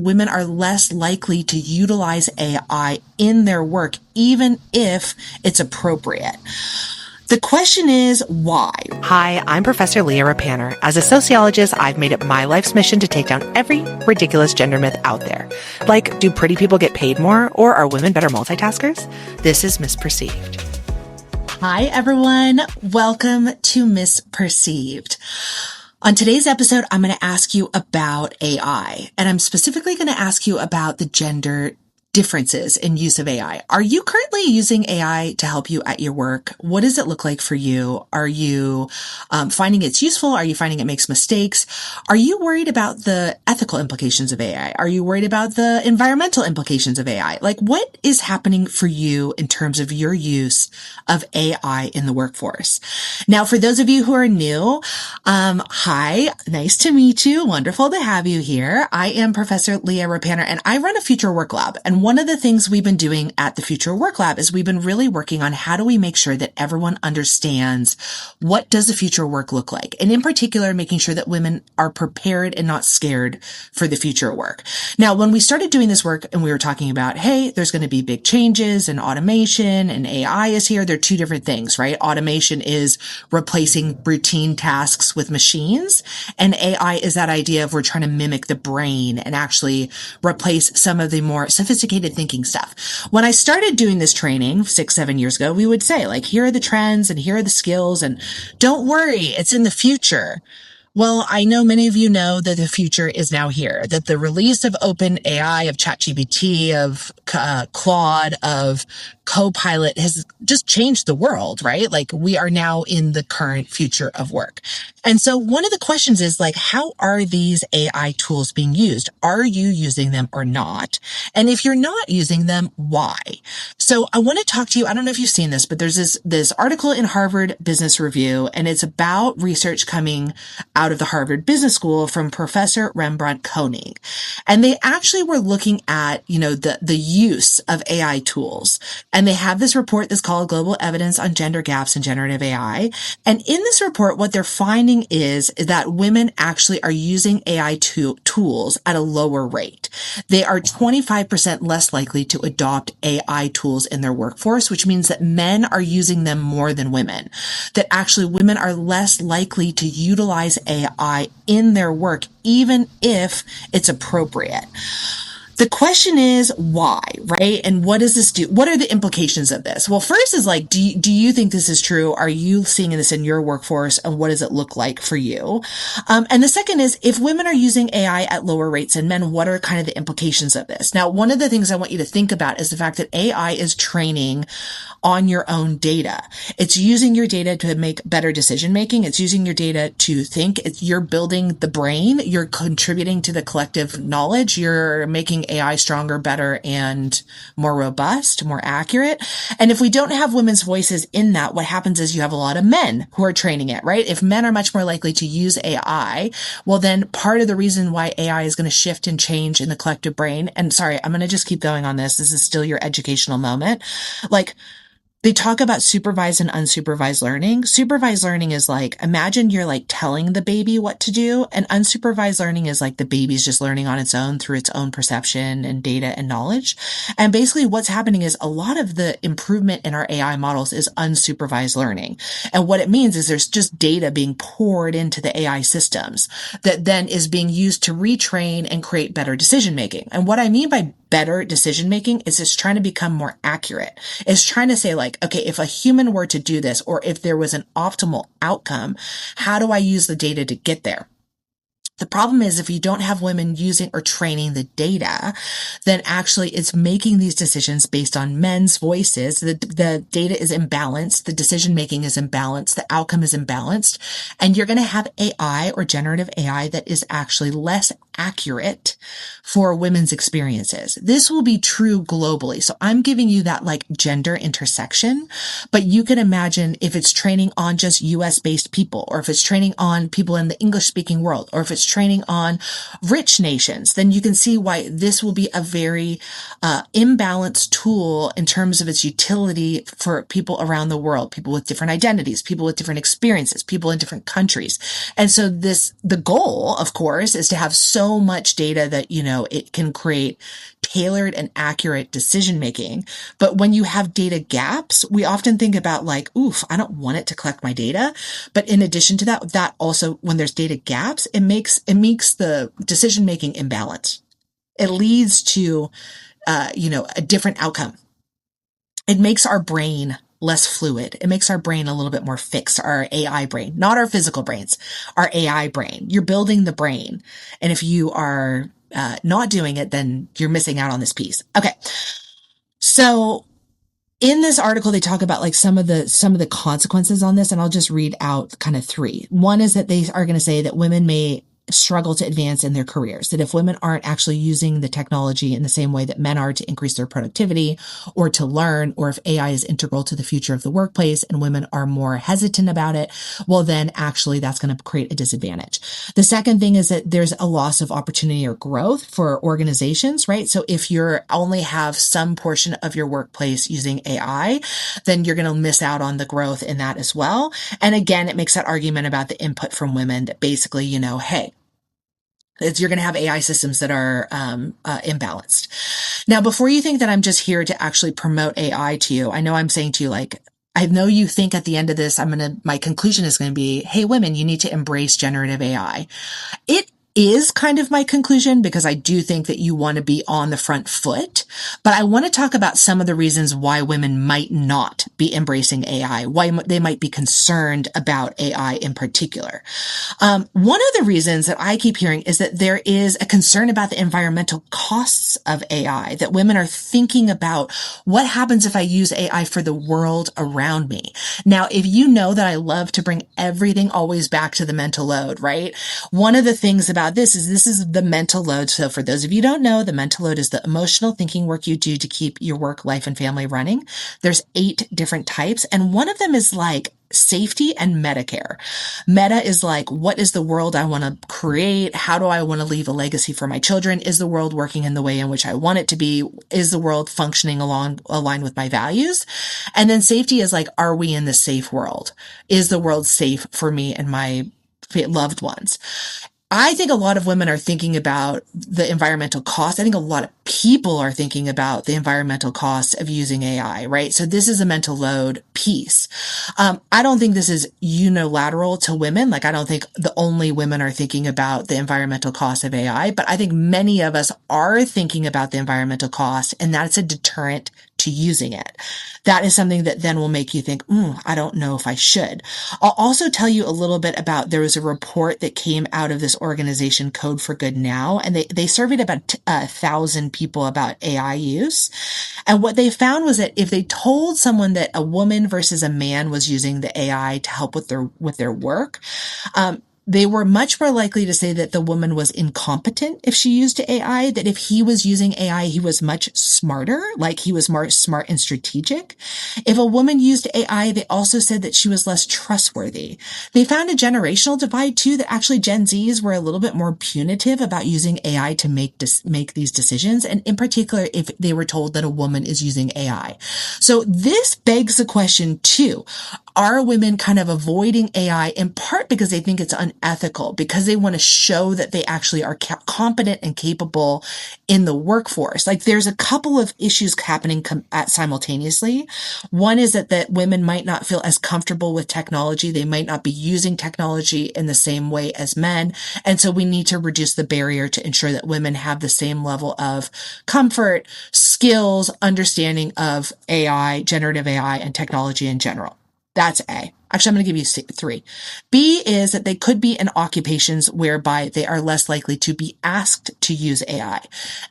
Women are less likely to utilize AI in their work, even if it's appropriate. The question is, why? Hi, I'm Professor Leah Ruppanner. As a sociologist, I've made it my life's mission to take down every ridiculous gender myth out there. Like, do pretty people get paid more, or are women better multitaskers? This is MissPerceived. Hi, everyone. Welcome to MissPerceived. On today's episode, I'm going to ask you about AI, and I'm specifically going to ask you about the gender differences in use of AI. Are you currently using AI to help you at your work? What does it look like for you? Are you finding it's useful? Are you finding it makes mistakes? Are you worried about the ethical implications of AI? Are you worried about the environmental implications of AI? Like, what is happening for you in terms of your use of AI in the workforce? Now, for those of you who are new, hi, nice to meet you. Wonderful to have you here. I am Professor Leah Ruppanner, and I run a future work lab. And one of the things we've been doing at the Future Work Lab is we've been really working on how do we make sure that everyone understands what does the future work look like? And in particular, making sure that women are prepared and not scared for the future work. Now, when we started doing this work and we were talking about, hey, there's going to be big changes and automation and AI is here. They're two different things, right? Automation is replacing routine tasks with machines, and AI is that idea of we're trying to mimic the brain and actually replace some of the more sophisticated thinking stuff. When I started doing this training 6-7 years ago, we would say, like, here are the trends and here are the skills, and don't worry, it's in the future. Well, I know many of you know that the future is now here, that the release of OpenAI, of ChatGPT, of Claude, of Copilot has just changed the world, right? Like, we are now in the current future of work. And so one of the questions is, like, how are these AI tools being used? Are you using them or not? And if you're not using them, why? So I want to talk to you. I don't know if you've seen this, but there's this article in Harvard Business Review, and it's about research coming out of the Harvard Business School from Professor Rembrandt Koenig. And they actually were looking at, the use of AI tools. And they have this report that's called Global Evidence on Gender Gaps in Generative AI. And in this report, what they're finding is that women actually are using AI tools at a lower rate. They are 25% less likely to adopt AI tools in their workforce, which means that men are using them more than women. That actually women are less likely to utilize AI in their work, even if it's appropriate. The question is why, right? And what does this do? What are the implications of this? Well, first is, like, do you think this is true? Are you seeing this in your workforce, and what does it look like for you? And the second is, if women are using AI at lower rates than men, what are kind of the implications of this? Now, one of the things I want you to think about is the fact that AI is training on your own data. It's using your data to make better decision making. It's using your data to think. You're building the brain. You're contributing to the collective knowledge. You're making AI stronger, better, and more robust, more accurate. And if we don't have women's voices in that, what happens is you have a lot of men who are training it, right? If men are much more likely to use AI, well, then part of the reason why AI is going to shift and change in the collective brain, and sorry, I'm going to just keep going on this. This is still your educational moment. Like, they talk about supervised and unsupervised learning. Supervised learning is like, imagine you're like telling the baby what to do, and unsupervised learning is like the baby's just learning on its own through its own perception and data and knowledge. And basically what's happening is a lot of the improvement in our AI models is unsupervised learning. And what it means is there's just data being poured into the AI systems that then is being used to retrain and create better decision making. And what I mean by better decision making is it's trying to become more accurate. It's trying to say, like, okay, if a human were to do this, or if there was an optimal outcome, how do I use the data to get there? The problem is, if you don't have women using or training the data, then actually it's making these decisions based on men's voices. The data is imbalanced. The decision making is imbalanced. The outcome is imbalanced. And you're going to have AI or generative AI that is actually less accurate for women's experiences. This will be true globally. So I'm giving you that, like, gender intersection, but you can imagine if it's training on just US based people, or if it's training on people in the English speaking world, or if it's training on rich nations, then you can see why this will be a very imbalanced tool in terms of its utility for people around the world, people with different identities, people with different experiences, people in different countries. And so the goal, of course, is to have so so much data that, it can create tailored and accurate decision making. But when you have data gaps, we often think about like, oof, I don't want it to collect my data. But in addition to that, that also, when there's data gaps, it makes the decision making imbalance. It leads to, a different outcome. It makes our brain less fluid. It makes our brain a little bit more fixed, our AI brain, not our physical brains, our AI brain. You're building the brain. And if you are not doing it, then you're missing out on this piece. Okay. So in this article, they talk about like some of the consequences on this, and I'll just read out kind of three. One is that they are going to say that women may struggle to advance in their careers, that if women aren't actually using the technology in the same way that men are to increase their productivity or to learn, or if AI is integral to the future of the workplace and women are more hesitant about it, well, then actually that's going to create a disadvantage. The second thing is that there's a loss of opportunity or growth for organizations, right? So if you're only have some portion of your workplace using AI, then you're going to miss out on the growth in that as well. And again, it makes that argument about the input from women that basically, hey, you're going to have AI systems that are imbalanced. Now, before you think that I'm just here to actually promote AI to you, I know I'm saying to you, like, I know you think at the end of this, my conclusion is going to be, hey, women, you need to embrace generative AI. It is kind of my conclusion because I do think that you want to be on the front foot, but I want to talk about some of the reasons why women might not be embracing AI, why they might be concerned about AI in particular. One of the reasons that I keep hearing is that there is a concern about the environmental costs of AI, that women are thinking about what happens if I use AI for the world around me. Now, if you know that I love to bring everything always back to the mental load, right? One of the things about this is the mental load. So for those of you who don't know, the mental load is the emotional thinking work you do to keep your work, life, and family running. There's 8 different types. And one of them is like safety and Medicare. Meta is like, what is the world I want to create? How do I want to leave a legacy for my children? Is the world working in the way in which I want it to be? Is the world functioning aligned with my values? And then safety is like, are we in the safe world? Is the world safe for me and my loved ones? I think a lot of women are thinking about the environmental costs. I think a lot of people are thinking about the environmental costs of using AI, right? So this is a mental load piece. I don't think this is unilateral to women. Like, I don't think the only women are thinking about the environmental costs of AI, but I think many of us are thinking about the environmental cost, and that's a deterrent to using it. That is something that then will make you think, I don't know if I should. I'll also tell you a little bit about, there was a report that came out of this organization, Code for Good Now, and they surveyed about 1,000 people about AI use. And what they found was that if they told someone that a woman versus a man was using the AI to help with their work, they were much more likely to say that the woman was incompetent if she used AI, that if he was using AI, he was much smarter, like he was more smart and strategic. If a woman used AI, they also said that she was less trustworthy. They found a generational divide too, that actually Gen Zs were a little bit more punitive about using AI to make these decisions. And in particular, if they were told that a woman is using AI. So this begs the question too, are women kind of avoiding AI in part because they think it's unethical, because they want to show that they actually are competent and capable in the workforce? Like, there's a couple of issues happening simultaneously. One is that women might not feel as comfortable with technology. They might not be using technology in the same way as men. And so we need to reduce the barrier to ensure that women have the same level of comfort, skills, understanding of AI, generative AI, and technology in general. That's A. Actually, I'm going to give you 3. B is that they could be in occupations whereby they are less likely to be asked to use AI.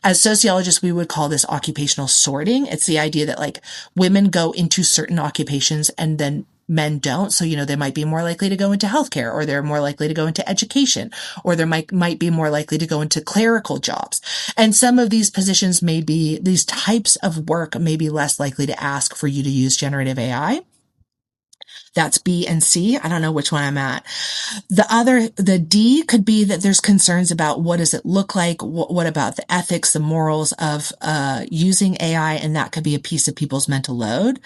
As sociologists, we would call this occupational sorting. It's the idea that like women go into certain occupations and then men don't. So, they might be more likely to go into healthcare, or they're more likely to go into education, or they might be more likely to go into clerical jobs. And some of these positions these types of work may be less likely to ask for you to use generative AI. That's B and C. I don't know which one I'm at. The D could be that there's concerns about what does it look like? What about the ethics, the morals of, using AI? And that could be a piece of people's mental load.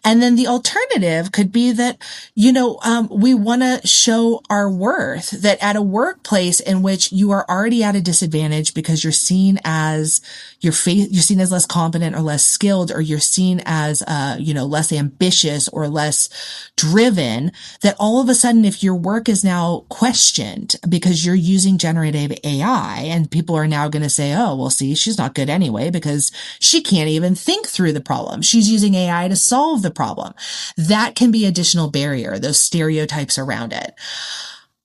And then the alternative could be that, we want to show our worth, that at a workplace in which you are already at a disadvantage because you're seen as you're seen as less competent or less skilled, or you're seen as, less ambitious or less driven, that all of a sudden, if your work is now questioned because you're using generative AI, and people are now going to say, oh, well, see, she's not good anyway because she can't even think through the problem. She's using AI to solve the problem. That can be additional barrier, those stereotypes around it.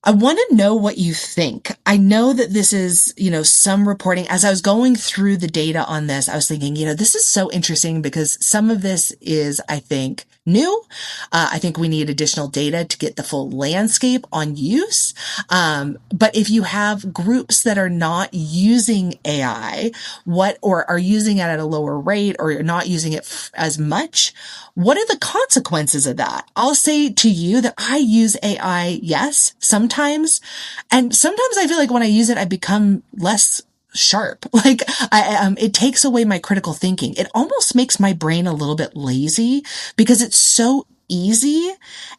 I want to know what you think. I know that this is, some reporting. As I was going through the data on this, I was thinking, this is so interesting because some of this is, I think, new. I think we need additional data to get the full landscape on use. But if you have groups that are not using AI, or are using it at a lower rate, or you're not using it as much, what are the consequences of that? I'll say to you that I use AI, yes, sometimes. And sometimes I feel like when I use it, I become less sharp. Like it takes away my critical thinking. It almost makes my brain a little bit lazy because it's so easy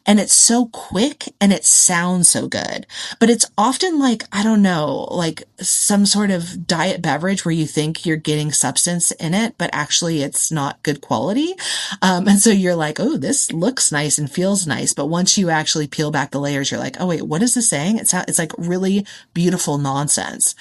and it's so quick and it sounds so good. But it's often like, I don't know, like some sort of diet beverage where you think you're getting substance in it, but actually it's not good quality. And so you're like, oh, this looks nice and feels nice. But once you actually peel back the layers, you're like, oh, wait, what is this saying? It's like really beautiful nonsense.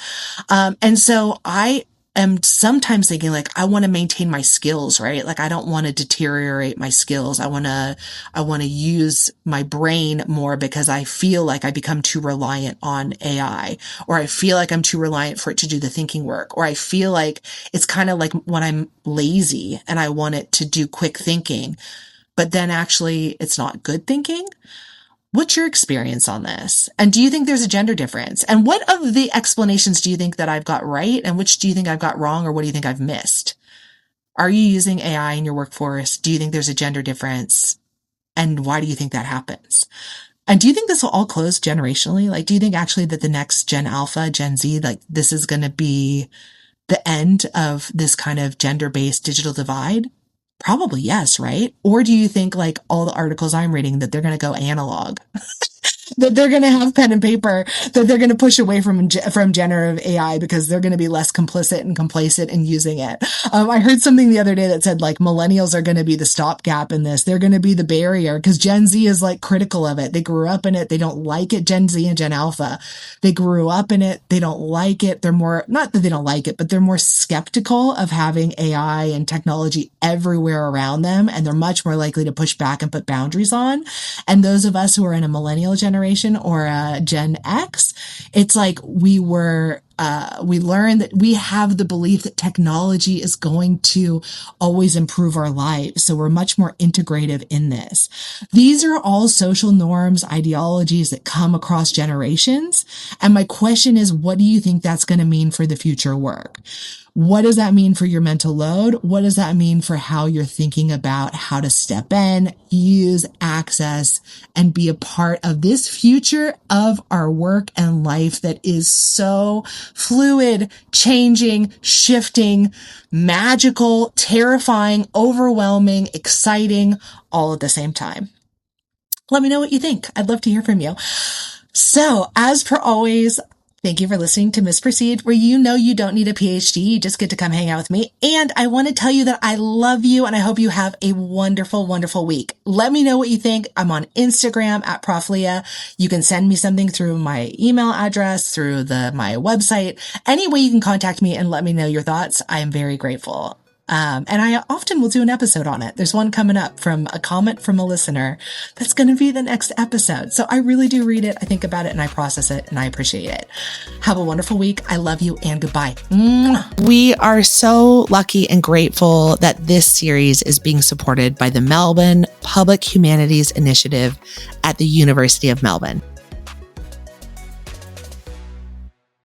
And so I am sometimes thinking like, I want to maintain my skills, right? Like I don't want to deteriorate my skills. I want to use my brain more because I feel like I become too reliant on AI, or I feel like I'm too reliant for it to do the thinking work, or I feel like it's kind of like when I'm lazy and I want it to do quick thinking, but then actually it's not good thinking. What's your experience on this? And do you think there's a gender difference? And what of the explanations do you think that I've got right? And which do you think I've got wrong? Or what do you think I've missed? Are you using AI in your workforce? Do you think there's a gender difference? And why do you think that happens? And do you think this will all close generationally? Like, do you think actually that the next Gen Alpha, Gen Z, like this is going to be the end of this kind of gender-based digital divide? Probably yes, right? Or do you think like all the articles I'm reading that they're going to go analog? That they're going to have pen and paper, that they're going to push away from generative AI because they're going to be less complicit and complacent in using it. I heard something the other day that said like millennials are going to be the stopgap in this. They're going to be the barrier because Gen Z is like critical of it. They grew up in it. They don't like it. Gen Z and Gen Alpha, they grew up in it. They don't like it. They're more, not that they don't like it, but they're more skeptical of having AI and technology everywhere around them. And they're much more likely to push back and put boundaries on. And those of us who are in a millennial generation or a Gen X, it's like we learned that we have the belief that technology is going to always improve our lives. So we're much more integrative in this. These are all social norms, ideologies that come across generations. And my question is, what do you think that's going to mean for the future work? What does that mean for your mental load? What does that mean for how you're thinking about how to step in, use, access, and be a part of this future of our work and life that is so fluid, changing, shifting, magical, terrifying, overwhelming, exciting, all at the same time? Let me know what you think. I'd love to hear from you. So, as per always, thank you for listening to MissPerceived, where you don't need a PhD. You just get to come hang out with me. And I want to tell you that I love you and I hope you have a wonderful, wonderful week. Let me know what you think. I'm on Instagram at Prof. Leah. You can send me something through my email address, through my website. Any way you can contact me and let me know your thoughts. I am very grateful. And I often will do an episode on it. There's one coming up from a comment from a listener that's going to be the next episode. So I really do read it. I think about it and I process it and I appreciate it. Have a wonderful week. I love you and goodbye. Mwah. We are so lucky and grateful that this series is being supported by the Melbourne Public Humanities Initiative at the University of Melbourne.